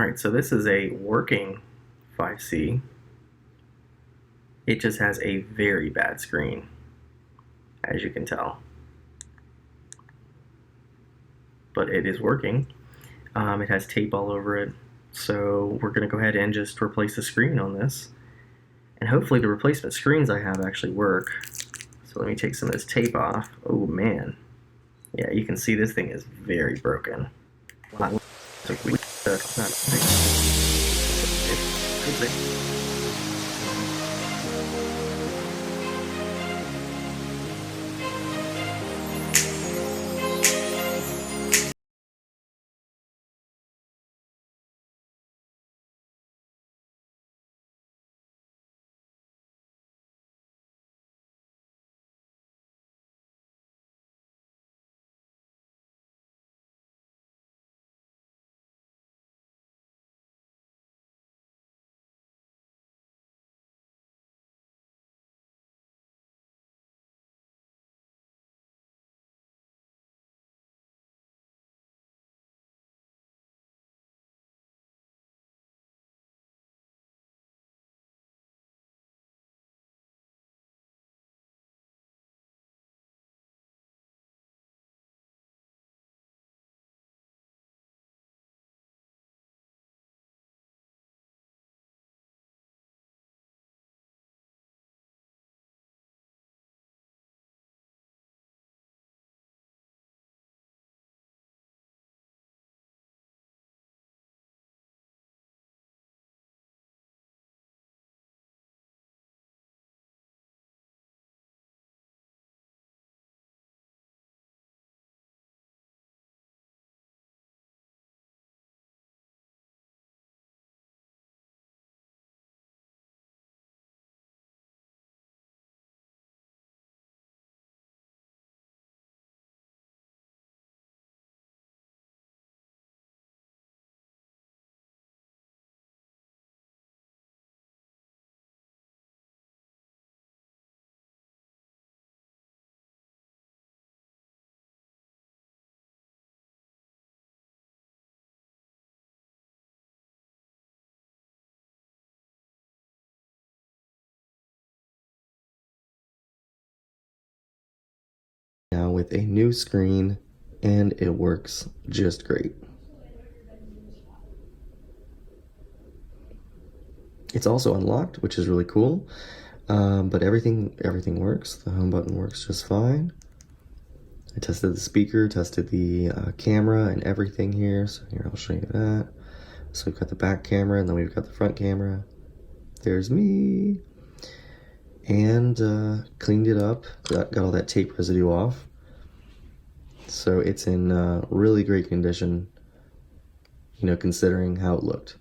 Alright, so this is a working 5C. It just has a very bad screen, as you can tell. But it is working. It has tape all over it. So we're going to go ahead and just replace the screen on this. And hopefully the replacement screens I have actually work. So let me take some of this tape off. Oh man. Yeah, you can see this thing is very broken. Now with a new screen, and it works just great. It's also unlocked, which is really cool, but everything works. The home button works just fine. I tested the speaker, tested the camera and everything here, so here I'll show you that. So we've got the back camera, and then we've got the front camera. There's me. And cleaned it up, got all that tape residue off. So it's in really great condition, you know, considering how it looked.